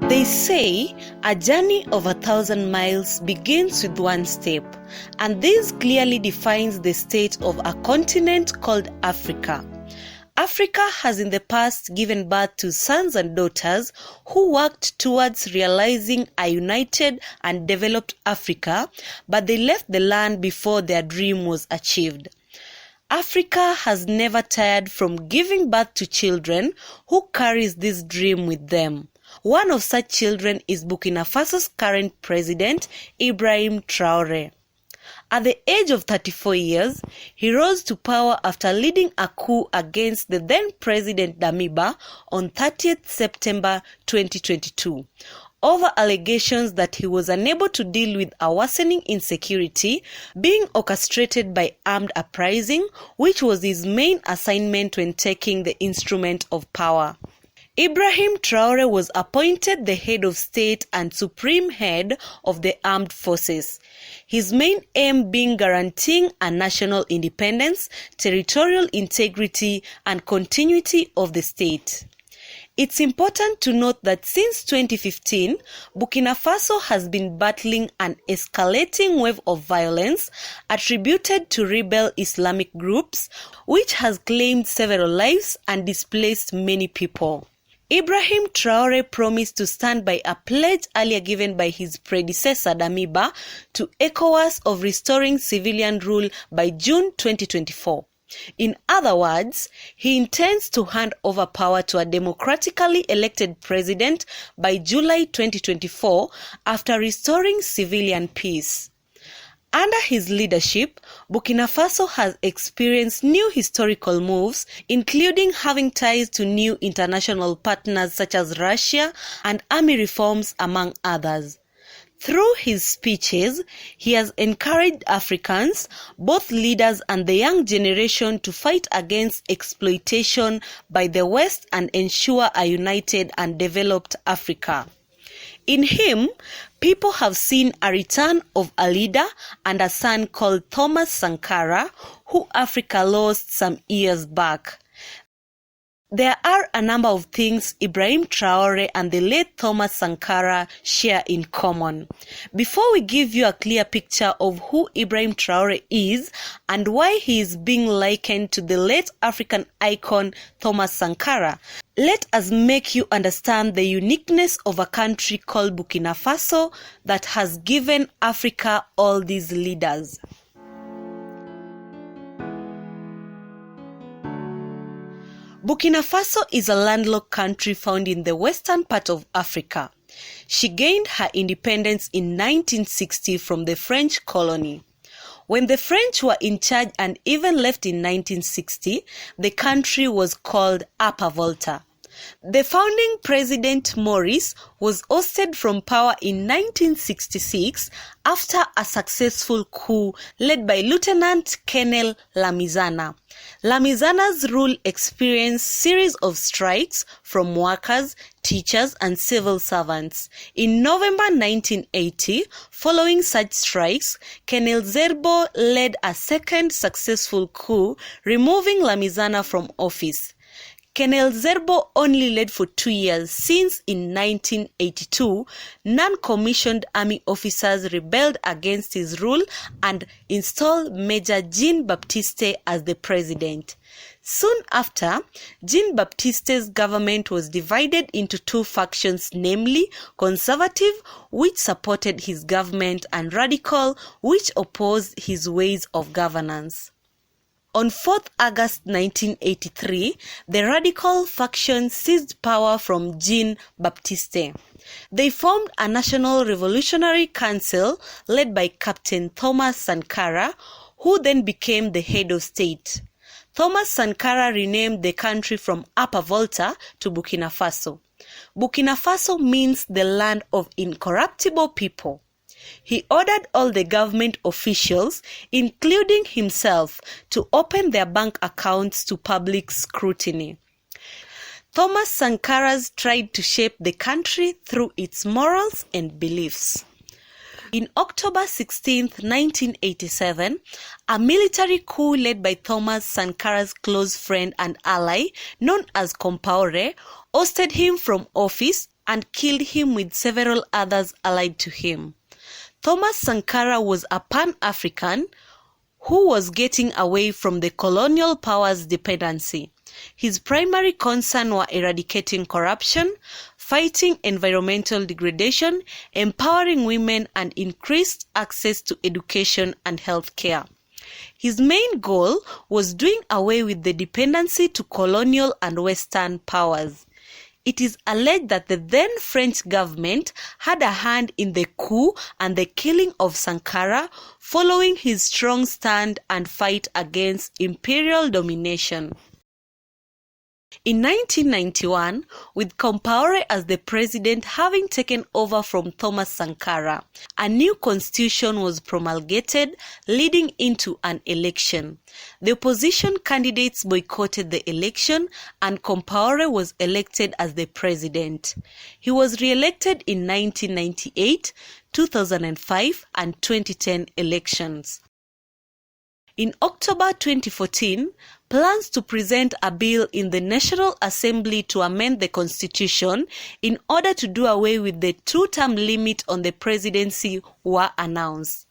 They say a journey of 1,000 miles begins with one step, and this clearly defines the state of a continent called Africa. Africa has in the past given birth to sons and daughters who worked towards realizing a united and developed Africa, but they left the land before their dream was achieved. Africa has never tired from giving birth to children who carries this dream with them. One of such children is Burkina Faso's current president, Ibrahim Traoré. At the age of 34 years, he rose to power after leading a coup against the then president Damiba on 30th September 2022. Over allegations that he was unable to deal with a worsening insecurity being orchestrated by armed uprising, which was his main assignment when taking the instrument of power. Ibrahim Traoré was appointed the head of state and supreme head of the armed forces, his main aim being guaranteeing a national independence, territorial integrity, and continuity of the state. It's important to note that since 2015, Burkina Faso has been battling an escalating wave of violence attributed to rebel Islamic groups, which has claimed several lives and displaced many people. Ibrahim Traoré promised to stand by a pledge earlier given by his predecessor Damiba to ECOWAS of restoring civilian rule by June 2024. In other words, he intends to hand over power to a democratically elected president by July 2024 after restoring civilian peace. Under his leadership, Burkina Faso has experienced new historical moves, including having ties to new international partners such as Russia and army reforms, among others. Through his speeches, he has encouraged Africans, both leaders and the young generation, to fight against exploitation by the West and ensure a united and developed Africa. In him, people have seen a return of a leader and a son called Thomas Sankara, who Africa lost some years back. There are a number of things Ibrahim Traoré and the late Thomas Sankara share in common. Before we give you a clear picture of who Ibrahim Traoré is and why he is being likened to the late African icon Thomas Sankara, let us make you understand the uniqueness of a country called Burkina Faso that has given Africa all these leaders. Burkina Faso is a landlocked country found in the western part of Africa. She gained her independence in 1960 from the French colony. When the French were in charge and even left in 1960, the country was called Upper Volta. The founding president Maurice was ousted from power in 1966 after a successful coup led by Lieutenant Colonel Lamizana. Lamizana's rule experienced series of strikes from workers, teachers, and civil servants. In November 1980, following such strikes, Colonel Zerbo led a second successful coup, removing Lamizana from office. Colonel Zerbo only led for 2 years since in 1982, non-commissioned army officers rebelled against his rule and installed Major Jean-Baptiste as the president. Soon after, Jean-Baptiste's government was divided into two factions, namely conservative, which supported his government, and radical, which opposed his ways of governance. On 4th August 1983, the radical faction seized power from Jean-Baptiste. They formed a National Revolutionary Council led by Captain Thomas Sankara, who then became the head of state. Thomas Sankara renamed the country from Upper Volta to Burkina Faso. Burkina Faso means the land of incorruptible people. He ordered all the government officials, including himself, to open their bank accounts to public scrutiny. Thomas Sankara's tried to shape the country through its morals and beliefs. In October 16, 1987, a military coup led by Thomas Sankara's close friend and ally, known as Compaoré, ousted him from office and killed him with several others allied to him. Thomas Sankara was a Pan-African who was getting away from the colonial powers' dependency. His primary concern were eradicating corruption, fighting environmental degradation, empowering women, and increased access to education and health care. His main goal was doing away with the dependency to colonial and Western powers. It is alleged that the then French government had a hand in the coup and the killing of Sankara following his strong stand and fight against imperial domination. In 1991, with Compaoré as the president having taken over from Thomas Sankara, a new constitution was promulgated, leading into an election. The opposition candidates boycotted the election, and Compaoré was elected as the president. He was re-elected in 1998, 2005, and 2010 elections. In October 2014, plans to present a bill in the National Assembly to amend the constitution in order to do away with the two-term limit on the presidency were announced.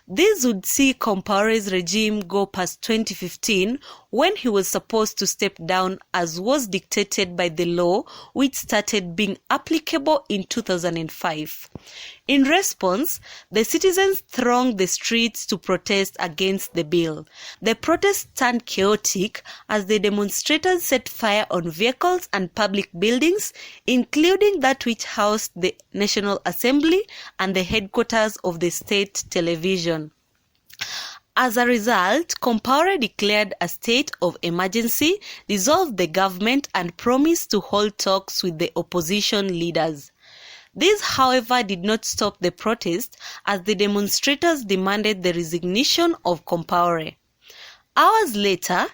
This would see Compaoré's regime go past 2015, when he was supposed to step down, as was dictated by the law, which started being applicable in 2005. In response, the citizens thronged the streets to protest against the bill. The protests turned chaotic as the demonstrators set fire on vehicles and public buildings, including that which housed the National Assembly and the headquarters of the state television. As a result, Compaoré declared a state of emergency, dissolved the government, and promised to hold talks with the opposition leaders. This, however, did not stop the protest, as the demonstrators demanded the resignation of Compaoré. Hours later,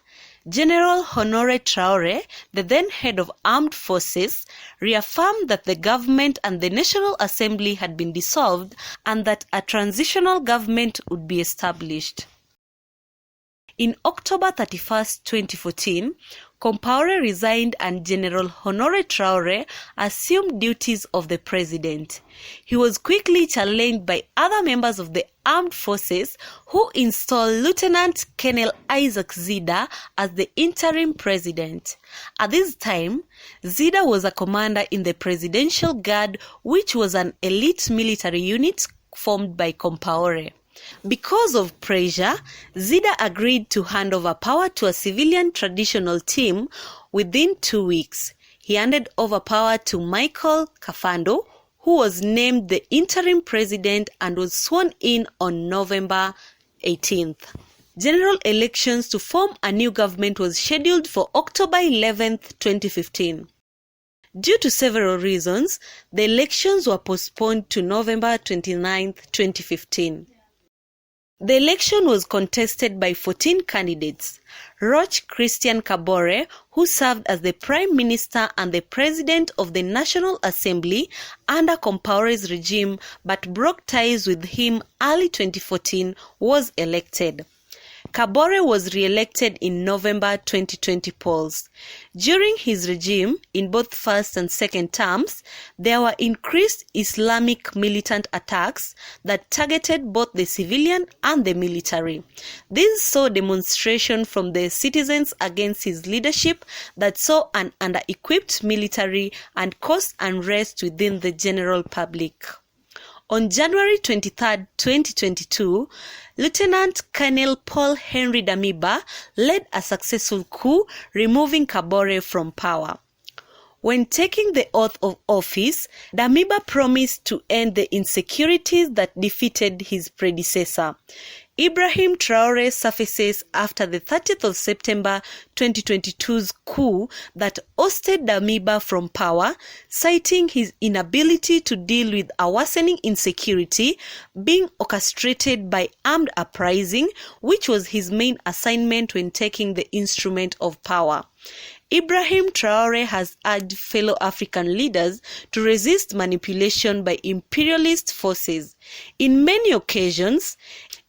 General Honoré Traoré, the then head of armed forces, reaffirmed that the government and the National Assembly had been dissolved and that a transitional government would be established. In October 31, 2014, Compaoré resigned and General Honoré Traoré assumed duties of the president. He was quickly challenged by other members of the armed forces, who installed Lieutenant Colonel Isaac Zida as the interim president. At this time, Zida was a commander in the Presidential Guard, which was an elite military unit formed by Compaoré. Because of pressure, Zida agreed to hand over power to a civilian traditional team within 2 weeks. He handed over power to Michael Kafando, who was named the interim president and was sworn in on November 18th. General elections to form a new government was scheduled for October 11th, 2015. Due to several reasons, the elections were postponed to November 29th, 2015. The election was contested by 14 candidates. Roch Christian Kabore, who served as the Prime Minister and the President of the National Assembly under Compaoré's regime but broke ties with him early 2014, was elected. Kabore was re-elected in November 2020 polls. During his regime, in both first and second terms, there were increased Islamic militant attacks that targeted both the civilian and the military. This saw demonstration from the citizens against his leadership that saw an under-equipped military and caused unrest within the general public. On January 23, 2022, Lieutenant Colonel Paul Henry Damiba led a successful coup, removing Kabore from power. When taking the oath of office, Damiba promised to end the insecurities that defeated his predecessor. Ibrahim Traoré surfaces after the 30th of September 2022's coup that ousted Damiba from power, citing his inability to deal with a worsening insecurity being orchestrated by armed uprising, which was his main assignment when taking the instrument of power. Ibrahim Traoré has urged fellow African leaders to resist manipulation by imperialist forces. In many occasions,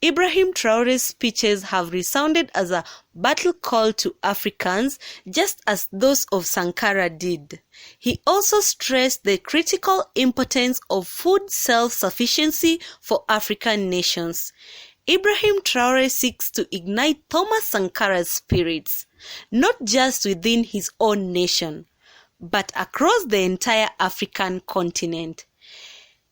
Ibrahim Traoré's speeches have resounded as a battle call to Africans, just as those of Sankara did. He also stressed the critical importance of food self-sufficiency for African nations. Ibrahim Traoré seeks to ignite Thomas Sankara's spirits, not just within his own nation, but across the entire African continent.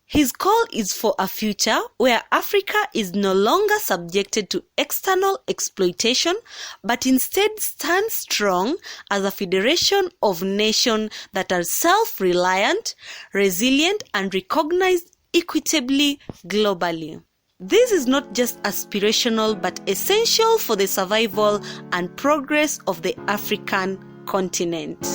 His call is for a future where Africa is no longer subjected to external exploitation, but instead stands strong as a federation of nations that are self-reliant, resilient, and recognized equitably globally. This is not just aspirational but essential for the survival and progress of the African continent.